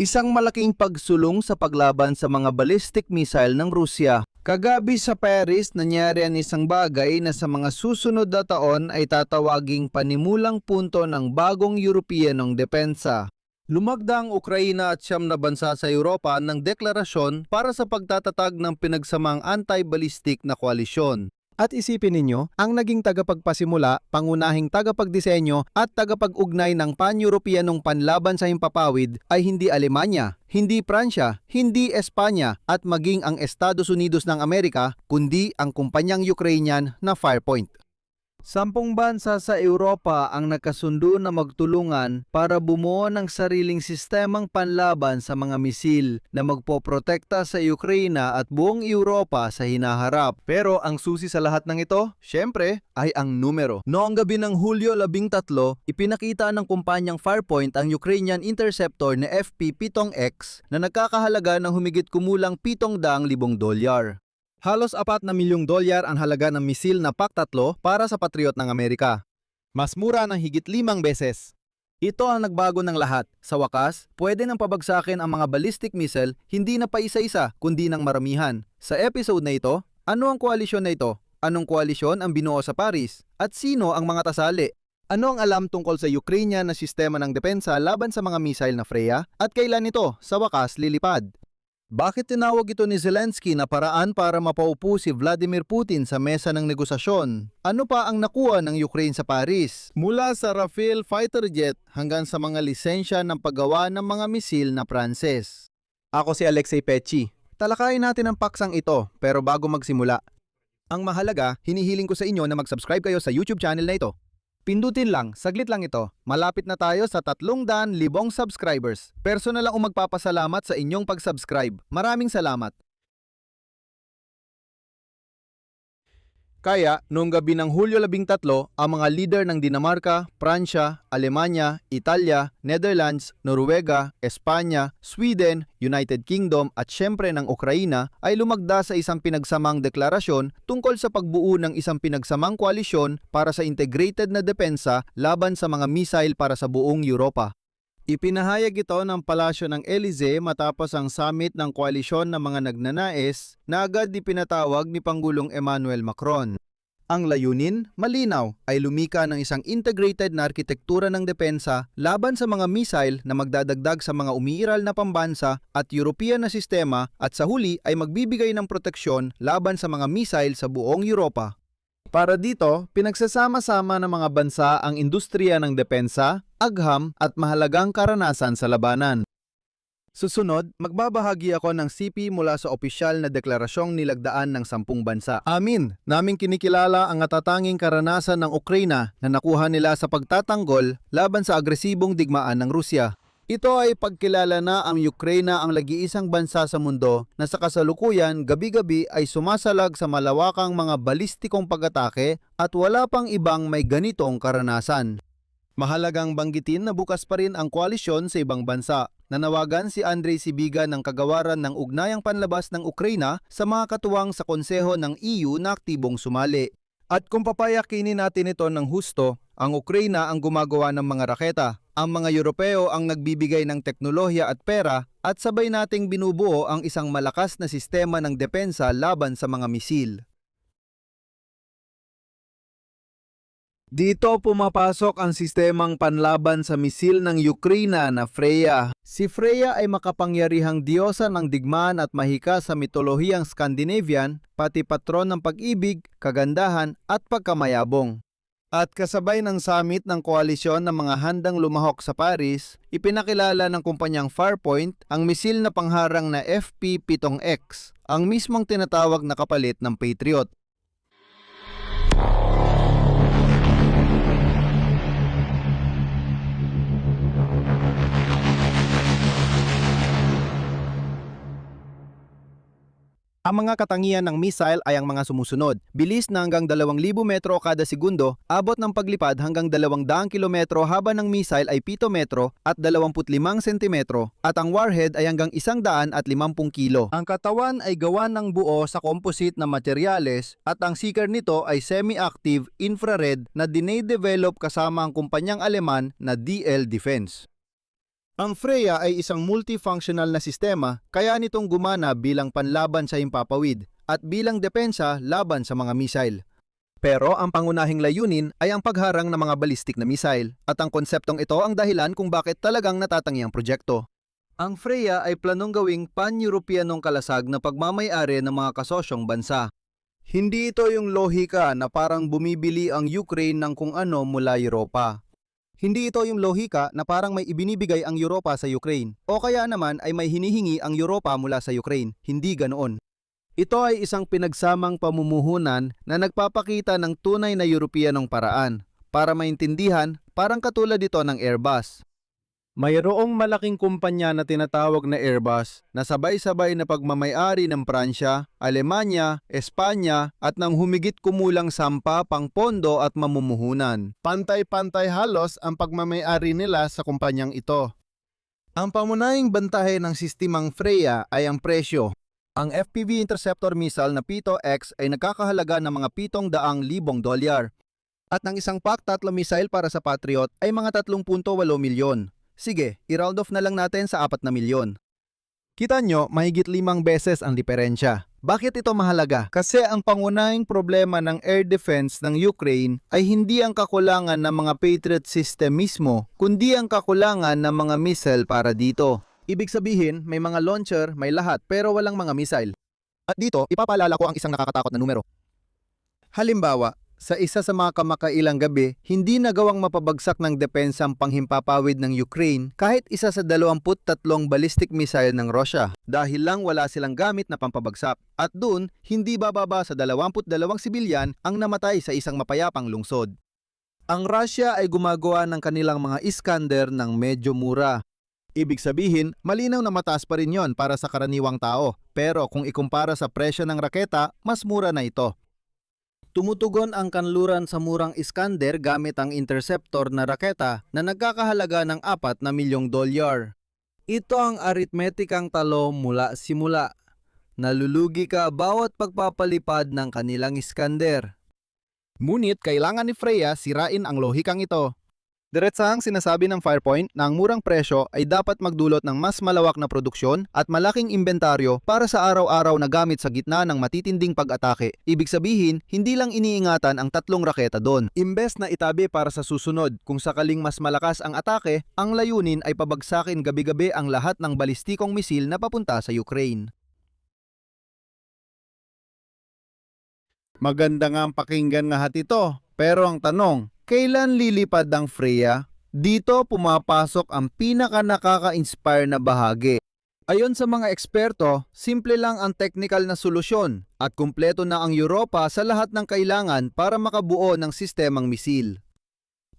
Isang malaking pagsulong sa paglaban sa mga ballistic missile ng Rusya. Kagabi sa Paris, nangyari ang isang bagay na sa mga susunod na taon ay tatawaging panimulang punto ng bagong Europeanong depensa. Lumagda ang Ukraina at siyam na bansa sa Europa ng deklarasyon para sa pagtatatag ng pinagsamang anti-ballistic na koalisyon. At isipin ninyo, ang naging tagapagpasimula, pangunahing tagapagdisenyo at tagapag-ugnay ng pan-Europeanong panlaban sa himpapawid ay hindi Alemanya, hindi Pransya, hindi Espanya at maging ang Estados Unidos ng Amerika, kundi ang kumpanyang Ukrainian na Firepoint. 10 bansa sa Europa ang nakasundo na magtulungan para bumuo ng sariling sistemang panlaban sa mga misil na magpoprotekta sa Ukraina at buong Europa sa hinaharap. Pero ang susi sa lahat ng ito, syempre, ay ang numero. Noong gabi ng Hulyo 13, ipinakita ng kumpanyang Firepoint ang Ukrainian interceptor na FP-7X na nagkakahalaga ng humigit kumulang $700,000. Halos $4 na milyong ang halaga ng misil na PAC-3 para sa Patriot ng Amerika. Mas mura ng higit 5 beses. Ito ang nagbago ng lahat. Sa wakas, pwede nang pabagsakin ang mga ballistic missile hindi na pa isa-isa kundi ng maramihan. Sa episode na ito, ano ang koalisyon na ito? Anong koalisyon ang binuo sa Paris? At sino ang mga tasali? Ano ang alam tungkol sa Ukrainian na sistema ng depensa laban sa mga missile na Freya? At kailan ito, sa wakas, lilipad? Bakit tinawag ito ni Zelensky na paraan para mapaupo si Vladimir Putin sa mesa ng negosasyon? Ano pa ang nakuha ng Ukraine sa Paris? Mula sa Rafale fighter jet hanggang sa mga lisensya ng paggawa ng mga misil na Pranses. Ako si Alexei Pechi. Talakayin natin ang paksang ito, pero bago magsimula, ang mahalaga, hinihiling ko sa inyo na mag-subscribe kayo sa YouTube channel na ito. Pindutin lang, saglit lang ito. Malapit na tayo sa 300,000 subscribers. Personal lang magpapasalamat sa inyong pag-subscribe. Maraming salamat. Kaya, noong gabi ng Hulyo 13, ang mga leader ng Dinamarca, Pransya, Alemanya, Italia, Netherlands, Noruega, Espanya, Sweden, United Kingdom at syempre ng Ukraina ay lumagda sa isang pinagsamang deklarasyon tungkol sa pagbuo ng isang pinagsamang koalisyon para sa integrated na depensa laban sa mga missile para sa buong Europa. Ipinahayag ito ng palasyo ng Elysee matapos ang summit ng koalisyon ng mga nagnanais na agad ipinatawag ni Pangulong Emmanuel Macron. Ang layunin, malinaw, ay lumika ng isang integrated na arkitektura ng depensa laban sa mga missile na magdadagdag sa mga umiiral na pambansa at European na sistema at sa huli ay magbibigay ng proteksyon laban sa mga missile sa buong Europa. Para dito, pinagsasama-sama ng mga bansa ang industriya ng depensa, agham at mahalagang karanasan sa labanan. Susunod, magbabahagi ako ng CP mula sa opisyal na deklarasyong nilagdaan ng 10 bansa. Amin, naming kinikilala ang natatanging karanasan ng Ukraina na nakuha nila sa pagtatanggol laban sa agresibong digmaan ng Rusya. Ito ay pagkilala na ang Ukraina ang lagi-isang bansa sa mundo na sa kasalukuyan gabi-gabi ay sumasalag sa malawakang mga balistikong pag-atake at wala pang ibang may ganitong karanasan. Mahalagang banggitin na bukas pa rin ang koalisyon sa ibang bansa. Nanawagan si Andrei Sibiga ng kagawaran ng ugnayang panlabas ng Ukraina sa mga katuwang sa konseho ng EU na aktibong sumali. At kung papayakinin natin ito ng husto, ang Ukraina ang gumagawa ng mga raketa, ang mga Europeo ang nagbibigay ng teknolohiya at pera at sabay nating binubuo ang isang malakas na sistema ng depensa laban sa mga misil. Dito pumapasok ang sistemang panlaban sa misil ng Ukraina na Freya. Si Freya ay makapangyarihang diyosa ng digmaan at mahika sa mitolohiyang Scandinavian, pati patron ng pag-ibig, kagandahan at pagkamayabong. At kasabay ng summit ng koalisyon ng mga handang lumahok sa Paris, ipinakilala ng kumpanyang Firepoint ang misil na pangharang na FP-7X, ang mismong tinatawag na kapalit ng Patriot. Ang mga katangian ng missile ay ang mga sumusunod. Bilis na hanggang 2,000 metro kada segundo, abot ng paglipad hanggang 200 kilometro haba ng missile ay 7 metro at 25 sentimetro at ang warhead ay hanggang 150 kilo. Ang katawan ay gawa ng buo sa composite na materyales at ang seeker nito ay semi-active infrared na dinedevelop kasama ang kumpanyang Aleman na DL Defense. Ang Freya ay isang multifunctional na sistema kaya nitong gumana bilang panlaban sa himpapawid at bilang depensa laban sa mga missile. Pero ang pangunahing layunin ay ang pagharang ng mga ballistic na missile at ang konseptong ito ang dahilan kung bakit talagang natatangi ang proyekto. Ang Freya ay planong gawing pan-Europeanong kalasag na pagmamay-ari ng mga kasosyong bansa. Hindi ito yung lohika na parang bumibili ang Ukraine ng kung ano mula Europa. Hindi ito yung lohika na parang may ibinibigay ang Europa sa Ukraine o kaya naman ay may hinihingi ang Europa mula sa Ukraine. Hindi ganoon. Ito ay isang pinagsamang pamumuhunan na nagpapakita ng tunay na Europeanong paraan. Para maintindihan, parang katulad ito ng Airbus. Mayroong malaking kumpanya na tinatawag na Airbus na sabay-sabay na pagmamay-ari ng Pransya, Alemanya, Espanya at ng humigit kumulang 10 pang pondo at mamumuhunan. Pantay-pantay halos ang pagmamay-ari nila sa kumpanyang ito. Ang pamunahing bantahe ng sistemang Freya ay ang presyo. Ang FPV interceptor missile na P-2X ay nagkakahalaga ng mga $700,000 at ng isang PAC-3 missile para sa Patriot ay mga 3.8 milyon. Sige, i-round off na lang natin sa 4 na milyon. Kita nyo, mahigit 5 beses ang diferensya. Bakit ito mahalaga? Kasi ang pangunahing problema ng air defense ng Ukraine ay hindi ang kakulangan ng mga Patriot system mismo, kundi ang kakulangan ng mga missile para dito. Ibig sabihin, may mga launcher, may lahat, pero walang mga missile. At dito, ipapaalala ko ang isang nakakatakot na numero. Halimbawa, sa isa sa mga kamakailang gabi, hindi nagawang mapabagsak ng depensang panghimpapawid ng Ukraine kahit isa sa 23 ballistic missile ng Russia dahil lang wala silang gamit na pampabagsak. At doon, hindi bababa sa 22 sibilyan ang namatay sa isang mapayapang lungsod. Ang Russia ay gumagawa ng kanilang mga Iskander ng medyo mura. Ibig sabihin, malinaw na mataas pa rin yon para sa karaniwang tao. Pero kung ikumpara sa presyo ng raketa, mas mura na ito. Tumutugon ang kanluran sa murang Iskander gamit ang interceptor na raketa na nagkakahalaga ng 4 na milyong dolyar. Ito ang arithmetikang talo mula simula. Nalulugi ka bawat pagpapalipad ng kanilang Iskander. Ngunit kailangan ni Freya sirain ang lohikang ito. Diretsahang sinasabi ng Firepoint na ang murang presyo ay dapat magdulot ng mas malawak na produksyon at malaking inventaryo para sa araw-araw na gamit sa gitna ng matitinding pag-atake. Ibig sabihin, hindi lang iniingatan ang 3 raketa doon. Imbes na itabi para sa susunod, kung sakaling mas malakas ang atake, ang layunin ay pabagsakin gabi-gabi ang lahat ng balistikong misil na papunta sa Ukraine. Maganda nga ang pakinggan nga ito, pero ang tanong, kailan lilipad ang Freya? Dito pumapasok ang pinaka-nakaka-inspire na bahagi. Ayon sa mga eksperto, simple lang ang technical na solusyon at kumpleto na ang Europa sa lahat ng kailangan para makabuo ng sistemang misil.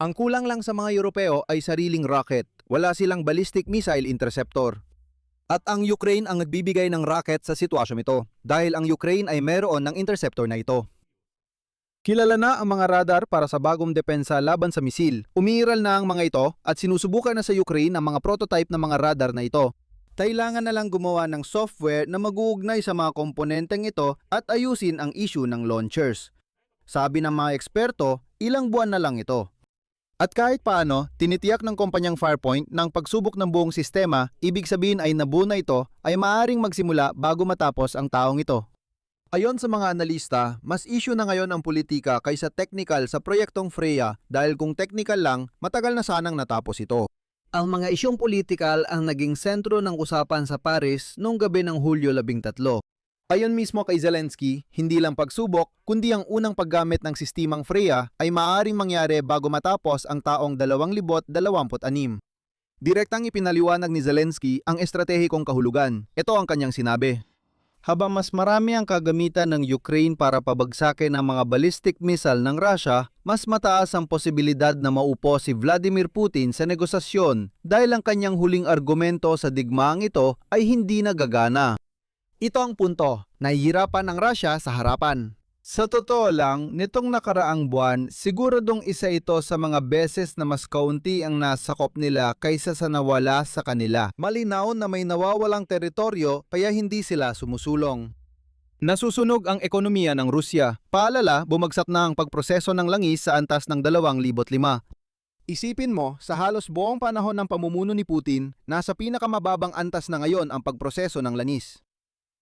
Ang kulang lang sa mga Europeo ay sariling rocket. Wala silang ballistic missile interceptor. At ang Ukraine ang nagbibigay ng rocket sa sitwasyong ito dahil ang Ukraine ay meron ng interceptor na ito. Kilala na ang mga radar para sa bagong depensa laban sa misil. Umiiral na ang mga ito at sinusubukan na sa Ukraine ang mga prototype ng mga radar na ito. Kailangan na lang gumawa ng software na mag-uugnay sa mga komponenteng ito at ayusin ang issue ng launchers. Sabi ng mga eksperto, ilang buwan na lang ito. At kahit paano, tinitiyak ng kumpanyang Firepoint ng pagsubok ng buong sistema, ibig sabihin ay nabuo na ito, ay maaaring magsimula bago matapos ang taong ito. Ayon sa mga analista, mas issue na ngayon ang politika kaysa technical sa proyektong Freya dahil kung technical lang, matagal na sanang natapos ito. Ang mga isyong politikal ang naging sentro ng usapan sa Paris noong gabi ng Hulyo 13. Ayon mismo kay Zelensky, hindi lang pagsubok, kundi ang unang paggamit ng sistemang Freya ay maaaring mangyari bago matapos ang taong 2026. Direktang ipinaliwanag ni Zelensky ang estratehikong kahulugan. Ito ang kanyang sinabi. Habang mas marami ang kagamitan ng Ukraine para pabagsakin ang mga ballistic missile ng Russia, mas mataas ang posibilidad na maupo si Vladimir Putin sa negosasyon dahil ang kanyang huling argumento sa digmaang ito ay hindi nagagana. Ito ang punto, nahihirapan ang Russia sa harapan. Sa totoo lang, nitong nakaraang buwan, siguradong isa ito sa mga beses na mas kaunti ang nasakop nila kaysa sa nawala sa kanila. Malinaw na may nawawalang teritoryo kaya hindi sila sumusulong. Nasusunog ang ekonomiya ng Rusya. Paalala, bumagsak na ang pagproseso ng langis sa antas ng 2005. Isipin mo, sa halos buong panahon ng pamumuno ni Putin, nasa pinakamababang antas na ngayon ang pagproseso ng langis.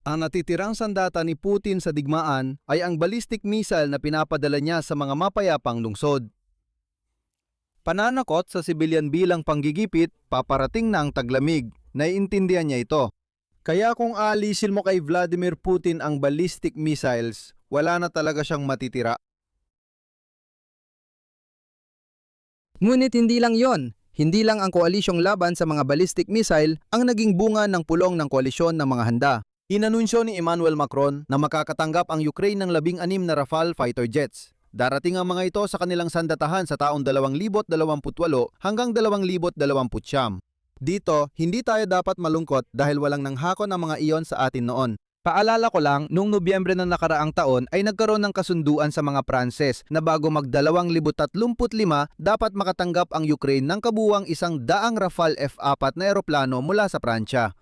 Ang natitirang sandata ni Putin sa digmaan ay ang ballistic missile na pinapadala niya sa mga mapayapang lungsod. Pananakot sa sibilyan bilang panggigipit, paparating na ang taglamig. Naiintindihan niya ito. Kaya kung aalisin mo kay Vladimir Putin ang ballistic missiles, wala na talaga siyang matitira. Ngunit hindi lang yon. Hindi lang ang koalisyong laban sa mga ballistic missile ang naging bunga ng pulong ng koalisyon ng mga handa. Inanunsyo ni Emmanuel Macron na makakatanggap ang Ukraine ng 16 na Rafale fighter jets. Darating ang mga ito sa kanilang sandatahan sa taong 2028 hanggang 2029. Dito, hindi tayo dapat malungkot dahil walang nanghakon ang mga iyon sa atin noon. Paalala ko lang, noong Nobyembre ng nakaraang taon ay nagkaroon ng kasunduan sa mga Pranses na bago mag-2035 dapat makatanggap ang Ukraine ng kabuuang 100 Rafale F-4 na eroplano mula sa Pransya.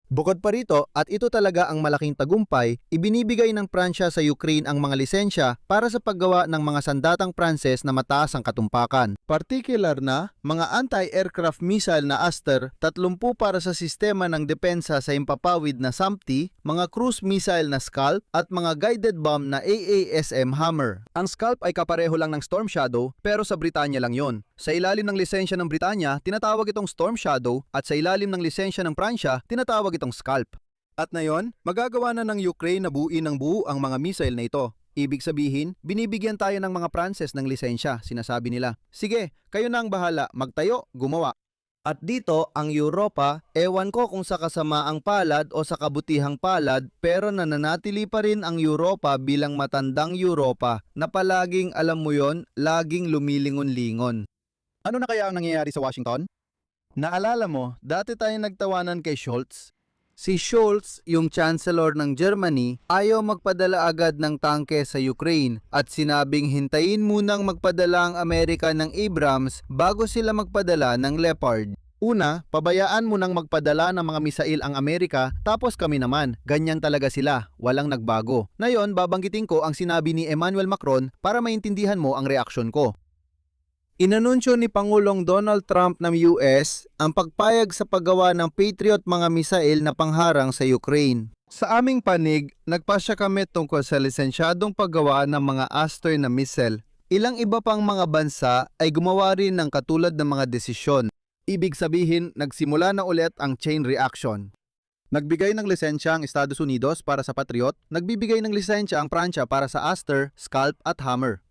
Bukod pa rito, at ito talaga ang malaking tagumpay, ibinibigay ng Pransya sa Ukraine ang mga lisensya para sa paggawa ng mga sandatang Pranses na mataas ang katumpakan. Partikular na, mga anti-aircraft missile na Aster, 30 para sa sistema ng depensa sa impapawid na SAMP-T, mga cruise missile na Scalp, at mga guided bomb na AASM Hammer. Ang Scalp ay kapareho lang ng Storm Shadow pero sa Britanya lang yon. Sa ilalim ng lisensya ng Britanya, tinatawag itong Storm Shadow, at sa ilalim ng lisensya ng Pransya, tinatawag itong Scalp. At ngayon, magagawa na ng Ukraine na buuin ng buo ang mga missile na ito. Ibig sabihin, binibigyan tayo ng mga Pranses ng lisensya, sinasabi nila. Sige, kayo na ang bahala, magtayo, gumawa. At dito, ang Europa, ewan ko kung sa kasamaang palad o sa kabutihang palad, pero nananatili pa rin ang Europa bilang matandang Europa na palaging, alam mo yon, laging lumilingon-lingon. Ano na kaya ang nangyayari sa Washington? Naalala mo, dati tayong nagtawanan kay Scholz. Si Scholz, yung Chancellor ng Germany, ayaw magpadala agad ng tangke sa Ukraine at sinabing hintayin munang magpadala ang Amerika ng Abrams bago sila magpadala ng Leopard. Una, pabayaan mo nang magpadala ng mga misail ang Amerika, tapos kami naman. Ganyan talaga sila, walang nagbago. Ngayon, babanggitin ko ang sinabi ni Emmanuel Macron para maintindihan mo ang reaksyon ko. Inanunsyo ni Pangulong Donald Trump ng US ang pagpayag sa paggawa ng Patriot mga misail na pangharang sa Ukraine. Sa aming panig, nagpasya kami tungkol sa lisensyadong paggawa ng mga Aster na missile. Ilang iba pang mga bansa ay gumawa rin ng katulad ng mga desisyon. Ibig sabihin, nagsimula na ulit ang chain reaction. Nagbigay ng lisensya ang Estados Unidos para sa Patriot, nagbibigay ng lisensya ang Pransya para sa Aster, Scalp at Hammer.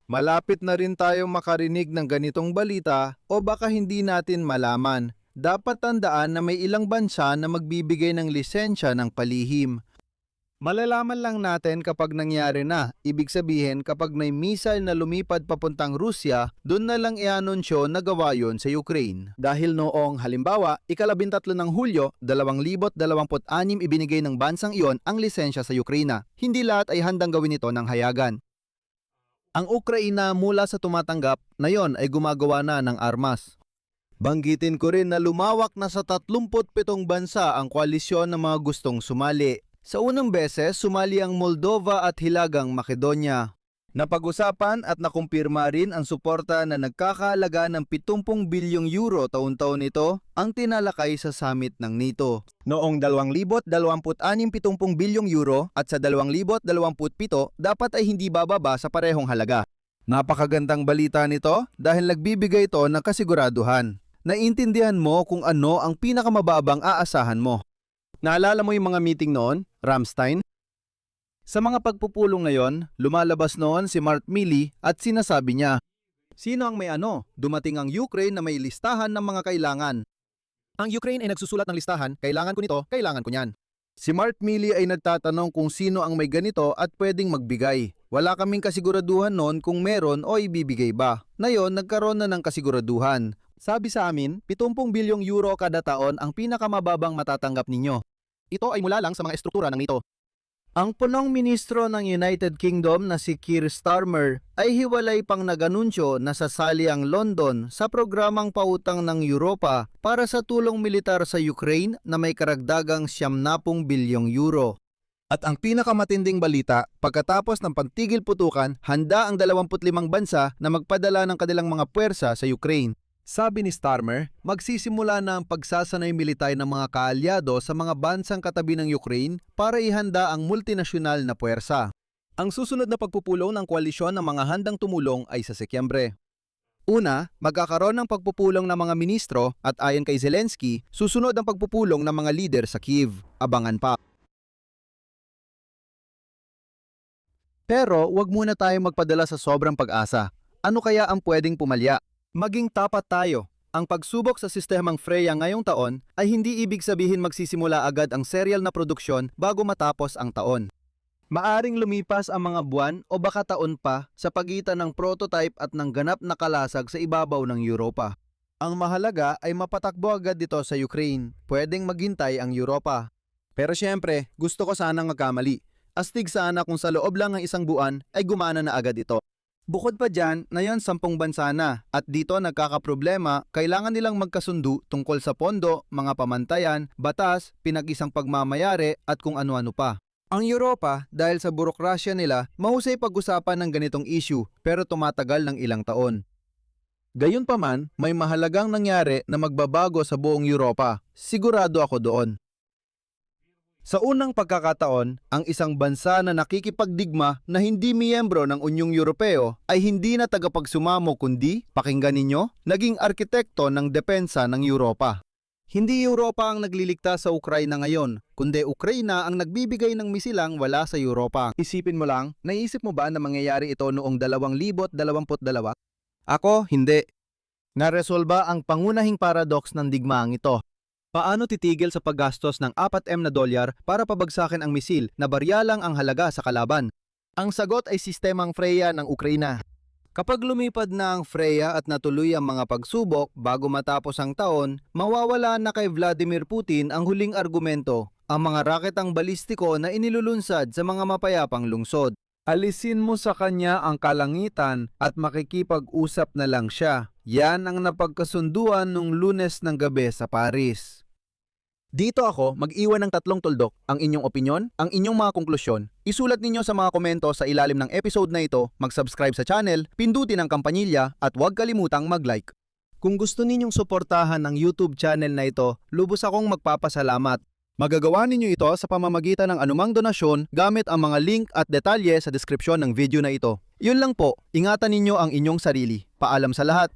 Malapit na rin tayong makarinig ng ganitong balita o baka hindi natin malaman. Dapat tandaan na may ilang bansa na magbibigay ng lisensya ng palihim. Malalaman lang natin kapag nangyari na. Ibig sabihin kapag may missile na lumipad papuntang Rusya, doon na lang i-anunsyo na gawa yon sa Ukraine. Dahil noong halimbawa, ika-13 ng Hulyo, 2026 ibinigay ng bansang iyon ang lisensya sa Ukraina. Hindi lahat ay handang gawin ito ng hayagan. Ang Ukraina mula sa tumatanggap na yon ay gumagawa na ng armas. Banggitin ko rin na lumawak na sa 37 bansa ang koalisyon ng mga gustong sumali. Sa unang beses, sumali ang Moldova at Hilagang Makedonya. Napag-usapan at nakumpirma rin ang suporta na nagkakahalaga ng 70 bilyong euro taon-taon nito ang tinalakay sa summit ng NATO. Noong 2026, 70 bilyong euro at sa 2027 dapat ay hindi bababa sa parehong halaga. Napakagandang balita nito dahil nagbibigay ito ng kasiguraduhan. Naiintindihan mo kung ano ang pinakamababang aasahan mo. Naalala mo yung mga meeting noon, Ramstein? Sa mga pagpupulong na yon, lumalabas noon si Mark Milley at sinasabi niya, sino ang may ano? Dumating ang Ukraine na may listahan ng mga kailangan. Ang Ukraine ay nagsusulat ng listahan, kailangan ko nito, kailangan ko niyan. Si Mark Milley ay nagtatanong kung sino ang may ganito at pwedeng magbigay. Wala kaming kasiguraduhan noon kung meron o ibibigay ba. Ngayon, nagkaroon na ng kasiguraduhan. Sabi sa amin, 70 bilyong euro kada taon ang pinakamababang matatanggap ninyo. Ito ay mula lang sa mga estruktura ng NATO. Ang punong ministro ng United Kingdom na si Keir Starmer ay hiwalay pang naganunsyo na sasali ang London sa programang pautang ng Europa para sa tulong militar sa Ukraine na may karagdagang 70 bilyong euro. At ang pinakamatinding balita, pagkatapos ng pantigil putukan, handa ang 25 bansa na magpadala ng kanilang mga puwersa sa Ukraine. Sabi ni Starmer, magsisimula na ang pagsasanay militar ng mga kaalyado sa mga bansang katabi ng Ukraine para ihanda ang multinasyonal na puwersa. Ang susunod na pagpupulong ng koalisyon ng mga handang tumulong ay sa Setyembre. Una, magkakaroon ng pagpupulong ng mga ministro at ayon kay Zelensky, susunod ang pagpupulong ng mga lider sa Kyiv. Abangan pa. Pero wag muna tayong magpadala sa sobrang pag-asa. Ano kaya ang pwedeng pumalya? Maging tapat tayo. Ang pagsubok sa sistemang Freya ngayong taon ay hindi ibig sabihin magsisimula agad ang serial na produksyon bago matapos ang taon. Maaring lumipas ang mga buwan o baka taon pa sa pagitan ng prototype at ng ganap na kalasag sa ibabaw ng Europa. Ang mahalaga ay mapatakbo agad dito sa Ukraine. Pwedeng maghintay ang Europa. Pero syempre, gusto ko sanang magkamali. Astig sana kung sa loob lang ng isang buwan ay gumana na agad ito. Bukod pa dyan, ngayon 10 bansa na at dito nagkakaproblema, kailangan nilang magkasundo tungkol sa pondo, mga pamantayan, batas, pinag-isang pagmamayari at kung ano-ano pa. Ang Europa, dahil sa burokrasya nila, mahusay pag-usapan ng ganitong issue pero tumatagal ng ilang taon. Gayunpaman, may mahalagang nangyari na magbabago sa buong Europa. Sigurado ako doon. Sa unang pagkakataon, ang isang bansa na nakikipagdigma na hindi miyembro ng Unyong Europeo ay hindi na tagapagsumamo kundi, pakinggan ninyo, naging arkitekto ng depensa ng Europa. Hindi Europa ang nagliligtas sa Ukraina ngayon, kundi Ukraina ang nagbibigay ng misilang wala sa Europa. Isipin mo lang, naisip mo ba na mangyayari ito noong 2022? Ako, hindi. Naresolba ang pangunahing paradox ng digmaang ito. Paano titigil sa paggastos ng $4M para pabagsakin ang misil na barya lang ang halaga sa kalaban? Ang sagot ay sistemang Freya ng Ukraina. Kapag lumipad na ang Freya at natuloy ang mga pagsubok bago matapos ang taon, mawawala na kay Vladimir Putin ang huling argumento, ang mga raketang balistiko na inilulunsad sa mga mapayapang lungsod. Alisin mo sa kanya ang kalangitan at makikipag-usap na lang siya. Yan ang napagkasunduan nung Lunes ng gabi sa Paris. Dito ako mag-iwan ng 3 tuldok, ang inyong opinyon, ang inyong mga konklusyon. Isulat ninyo sa mga komento sa ilalim ng episode na ito, mag-subscribe sa channel, pindutin ang kampanilya at huwag kalimutang mag-like. Kung gusto ninyong suportahan ang YouTube channel na ito, lubos akong magpapasalamat. Magagawa ninyo ito sa pamamagitan ng anumang donasyon gamit ang mga link at detalye sa deskripsyon ng video na ito. Yun lang po, ingatan ninyo ang inyong sarili. Paalam sa lahat.